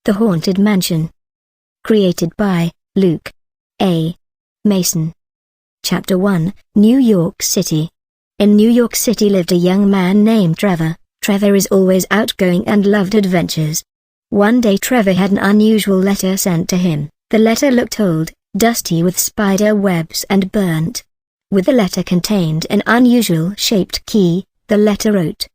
The Haunted Mansion. Created by Luke A. Mason. Chapter 1, New York City. In New York City lived a young man named Trevor. Trevor is always outgoing and loved adventures. One day Trevor had an unusual letter sent to him. The letter looked old, dusty with spider webs and burnt. With the letter contained an unusual shaped key. The letter wrote,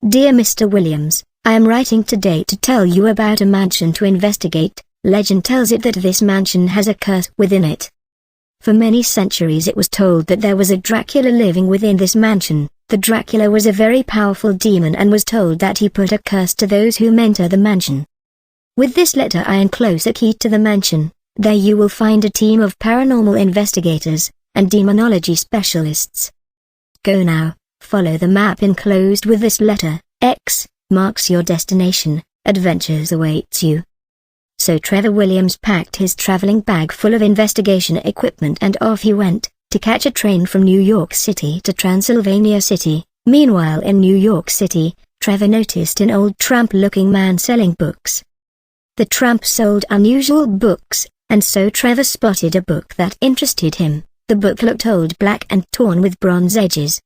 "Dear Mr. Williams, I am writing today to tell you about a mansion to investigate. Legend tells it that this mansion has a curse within it. For many centuries it was told that there was a Dracula living within this mansion. The Dracula was a very powerful demon and was told that he put a curse to those who enter the mansion. With this letter I enclose a key to the mansion. There you will find a team of paranormal investigators and demonology specialists. Go now, follow the map enclosed with this letter. X marks your destination. Adventures awaits you." So Trevor Williams packed his traveling bag full of investigation equipment and off he went, to catch a train from New York City to Transylvania City. Meanwhile in New York City, Trevor noticed an old tramp-looking man selling books. The tramp sold unusual books, and so Trevor spotted a book that interested him. The book looked old, black and torn with bronze edges.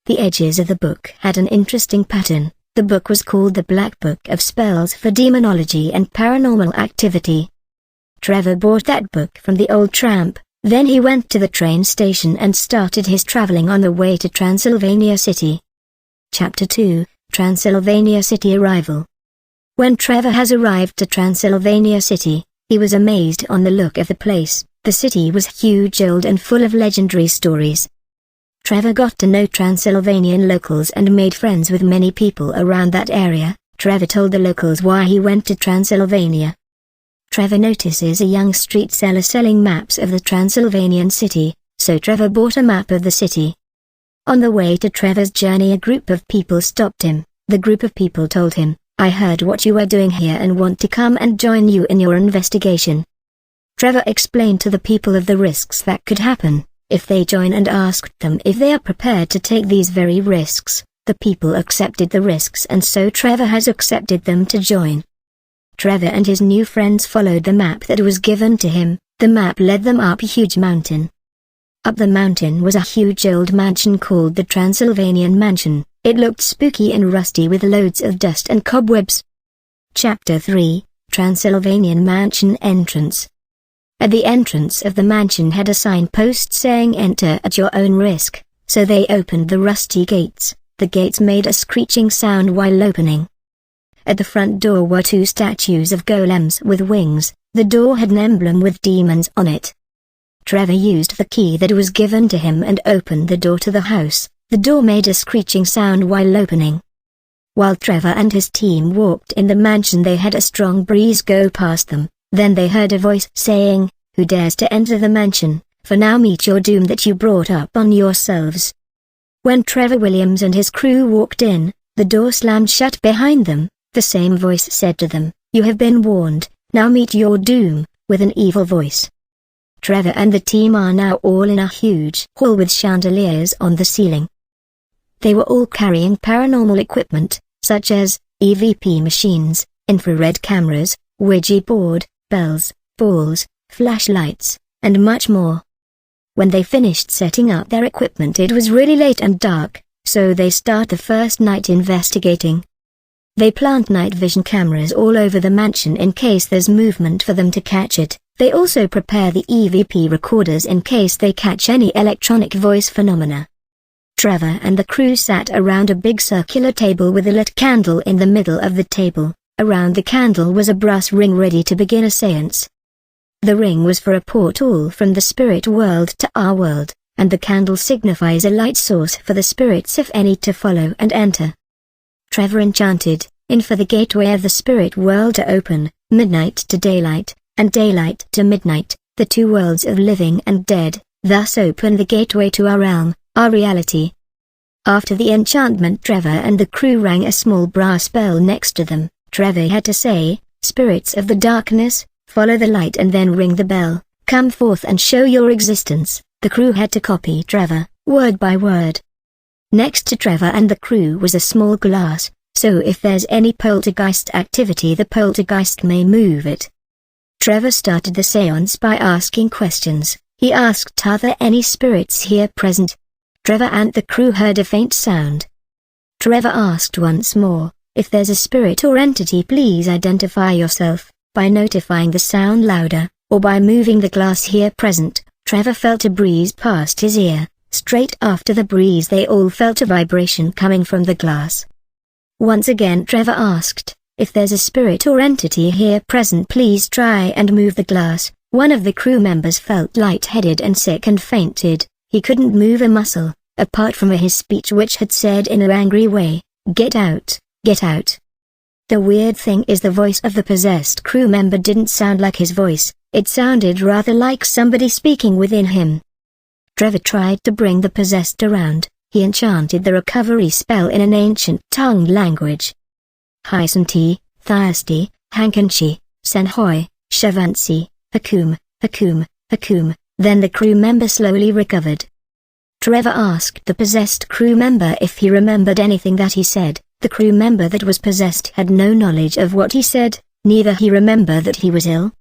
The edges of the book had an interesting pattern. The book was called The Black Book of Spells for Demonology and Paranormal Activity. Trevor bought that book from the old tramp, then he went to the train station and started his traveling on the way to Transylvania City. Chapter 2, Transylvania City Arrival. When Trevor has arrived to Transylvania City, he was amazed on the look of the place. The city was huge, old and full of legendary stories. Trevor got to know Transylvanian locals and made friends with many people around that area. Trevor told the locals why he went to Transylvania. Trevor notices a young street seller selling maps of the Transylvanian city, so Trevor bought a map of the city. On the way to Trevor's journey a group of people stopped him. The group of people told him, "I heard what you are doing here and want to come and join you in your investigation." Trevor explained to the people of the risks that could happen if they join and asked them if they are prepared to take these very risks. The people accepted the risks and so Trevor has accepted them to join. Trevor and his new friends followed the map that was given to him. The map led them up a huge mountain. Up the mountain was a huge old mansion called the Transylvanian Mansion. It looked spooky and rusty with loads of dust and cobwebs. Chapter 3, Transylvanian Mansion Entrance. At the entrance of the mansion had a signpost saying "Enter at your own risk," so they opened the rusty gates. The gates made a screeching sound while opening. At the front door were two statues of golems with wings. The door had an emblem with demons on it. Trevor used the key that was given to him and opened the door to the house. The door made a screeching sound while opening. While Trevor and his team walked in the mansion they had a strong breeze go past them. Then they heard a voice saying, "Who dares to enter the mansion, for now meet your doom that you brought up on yourselves." When Trevor Williams and his crew walked in, the door slammed shut behind them. The same voice said to them, "You have been warned, now meet your doom," with an evil voice. Trevor and the team are now all in a huge hall with chandeliers on the ceiling. They were all carrying paranormal equipment, such as EVP machines, infrared cameras, Ouija board, bells, balls, flashlights, and much more. When they finished setting up their equipment it was really late and dark, so they start the first night investigating. They plant night vision cameras all over the mansion in case there's movement for them to catch it. They also prepare the EVP recorders in case they catch any electronic voice phenomena. Trevor and the crew sat around a big circular table with a lit candle in the middle of the table. Around the candle was a brass ring ready to begin a seance. The ring was for a portal from the spirit world to our world, and the candle signifies a light source for the spirits if any to follow and enter. Trevor enchanted, in for the gateway of the spirit world to open, midnight to daylight, and daylight to midnight, the two worlds of living and dead, thus open the gateway to our realm, our reality. After the enchantment Trevor and the crew rang a small brass bell next to them. Trevor had to say, "Spirits of the darkness, follow the light," and then ring the bell, "Come forth and show your existence." The crew had to copy Trevor, word by word. Next to Trevor and the crew was a small glass so if there's any poltergeist activity the poltergeist may move it. Trevor started the seance by asking questions. He asked, are there any spirits here present? Trevor and the crew heard a faint sound. Trevor asked once more, if there's a spirit or entity please identify yourself, by notifying the sound louder, or by moving the glass here present. Trevor felt a breeze past his ear. Straight after the breeze they all felt a vibration coming from the glass. Once again Trevor asked, if there's a spirit or entity here present please try and move the glass. One of the crew members felt lightheaded and sick and fainted. He couldn't move a muscle, apart from his speech which had said in an angry way, get out, get out. The weird thing is the voice of the possessed crew member didn't sound like his voice, it sounded rather like somebody speaking within him. Trevor tried to bring the possessed around. He enchanted the recovery spell in an ancient tongue language. Hysanti, Thiasti, Hankanchi, Senhoi, Shavansi, Hakum, Hakum, Hakum. Then the crew member slowly recovered. Trevor asked the possessed crew member if he remembered anything that he said. The crew member that was possessed had no knowledge of what he said, neither he remembered that he was ill.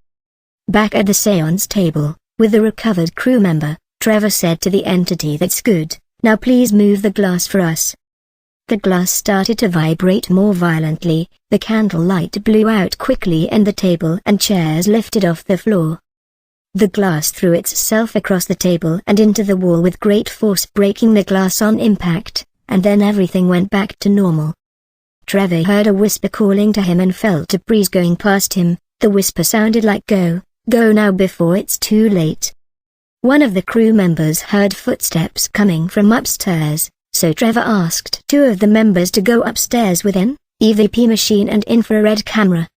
Back at the seance table, with the recovered crew member, Trevor said to the entity, that's good, now please move the glass for us. The glass started to vibrate more violently, the candle light blew out quickly and the table and chairs lifted off the floor. The glass threw itself across the table and into the wall with great force, breaking the glass on impact, and then everything went back to normal. Trevor heard a whisper calling to him and felt a breeze going past him. The whisper sounded like go now before it's too late. One of the crew members heard footsteps coming from upstairs, so Trevor asked two of the members to go upstairs with an EVP machine and infrared camera.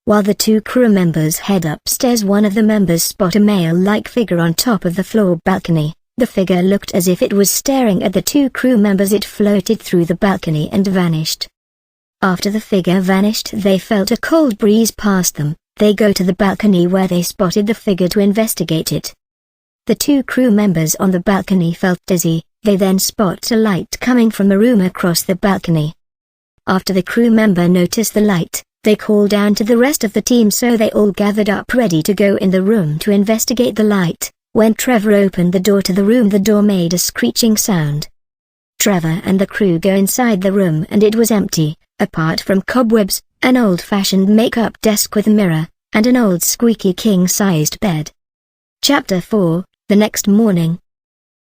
While the two crew members head upstairs, one of the members spot a male-like figure on top of the floor balcony. The figure looked as if it was staring at the two crew members. It floated through the balcony and vanished. After the figure vanished they felt a cold breeze past them. They go to the balcony where they spotted the figure to investigate it. The two crew members on the balcony felt dizzy. They then spot a light coming from a room across the balcony. After the crew member noticed the light, they called down to the rest of the team, so they all gathered up ready to go in the room to investigate the light. When Trevor opened the door to the room, the door made a screeching sound. Trevor and the crew go inside the room and it was empty, apart from cobwebs, an old-fashioned makeup desk with a mirror, and an old squeaky king-sized bed. Chapter 4, the next morning.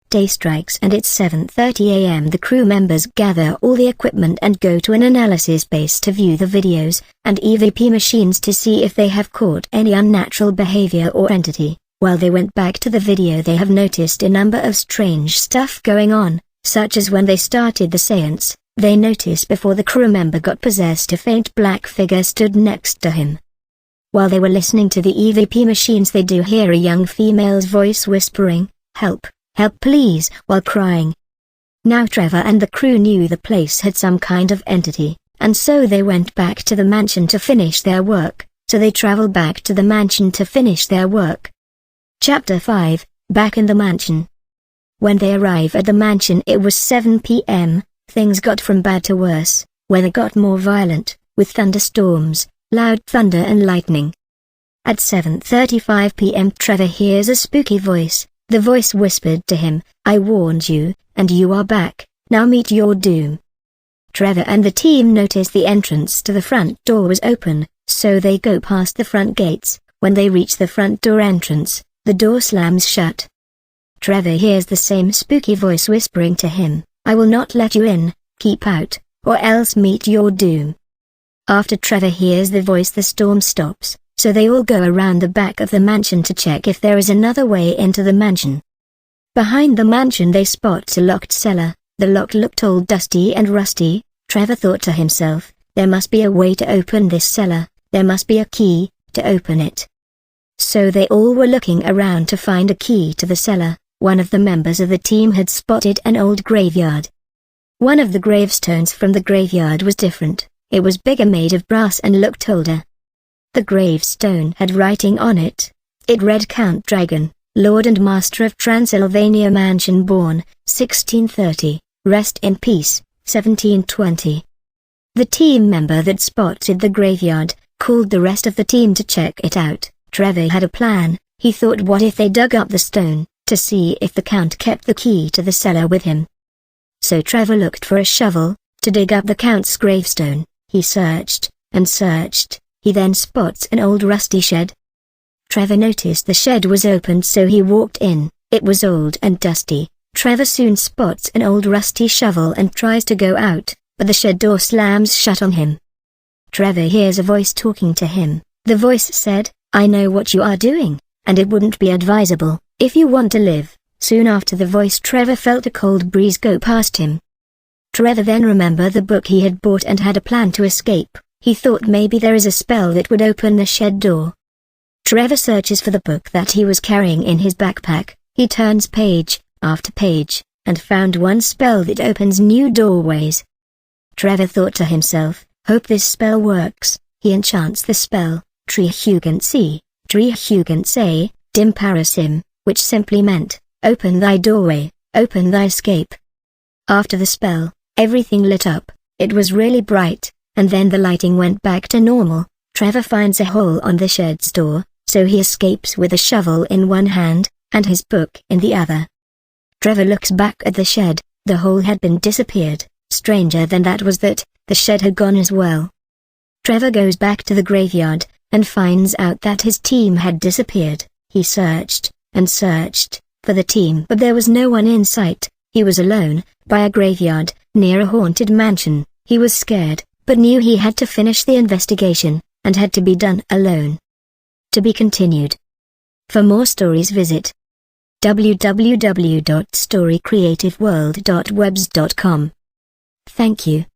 Day strikes and it's 7:30 a.m. The crew members gather all the equipment and go to an analysis base to view the videos and EVP machines to see if they have caught any unnatural behavior or entity. While they went back to the video, they have noticed a number of strange stuff going on, such as when they started the seance, they noticed before the crew member got possessed a faint black figure stood next to him. While they were listening to the EVP machines, they do hear a young female's voice whispering, "Help, help please," while crying. Now Trevor and the crew knew the place had some kind of entity, and so they went back to the mansion to finish their work. So they traveled back to the mansion to finish their work. Chapter 5, Back in the Mansion. When they arrive at the mansion, it was 7 p.m. Things got from bad to worse. Weather got more violent, with thunderstorms, loud thunder and lightning. At 7:35 p.m. Trevor hears a spooky voice. The voice whispered to him, "I warned you, and you are back, now meet your doom." Trevor and the team notice the entrance to the front door was open, so they go past the front gates. When they reach the front door entrance, the door slams shut. Trevor hears the same spooky voice whispering to him, "I will not let you in, keep out, or else meet your doom." After Trevor hears the voice, the storm stops, so they all go around the back of the mansion to check if there is another way into the mansion. Behind the mansion they spot a locked cellar. The lock looked old, dusty and rusty. Trevor thought to himself, there must be a way to open this cellar, there must be a key to open it. So they all were looking around to find a key to the cellar. One of the members of the team had spotted an old graveyard. One of the gravestones from the graveyard was different. It was bigger, made of brass, and looked older. The gravestone had writing on it. It read, "Count Dragon, Lord and Master of Transylvania, Mansion, born 1630, rest in peace 1720." The team member that spotted the graveyard called the rest of the team to check it out. Trevor had a plan. He thought, what if they dug up the stone to see if the Count kept the key to the cellar with him? So Trevor looked for a shovel to dig up the Count's gravestone. He searched and searched. He then spots an old rusty shed. Trevor noticed the shed was opened, so he walked in. It was old and dusty. Trevor soon spots an old rusty shovel and tries to go out, but the shed door slams shut on him. Trevor hears a voice talking to him. The voice said, "I know what you are doing, and it wouldn't be advisable if you want to live." Soon after the voice, Trevor felt a cold breeze go past him. Trevor then remembered the book he had bought and had a plan to escape. He thought maybe there is a spell that would open the shed door. Trevor searches for the book that he was carrying in his backpack. He turns page after page, and found one spell that opens new doorways. Trevor thought to himself, hope this spell works. He enchants the spell, Trihugense, Trihugense, Dim Parasim, which simply meant, open thy doorway, open thy escape. After the spell, everything lit up. It was really bright, and then the lighting went back to normal. Trevor finds a hole on the shed's door, so he escapes with a shovel in one hand, and his book in the other. Trevor looks back at the shed. The hole had been disappeared. Stranger than that was that the shed had gone as well. Trevor goes back to the graveyard, and finds out that his team had disappeared. He searched and searched for the team, but there was no one in sight. He was alone, by a graveyard, near a haunted mansion. He was scared, but knew he had to finish the investigation, and had to be done alone. To be continued. For more stories visit www.storycreativeworld.webs.com. Thank you.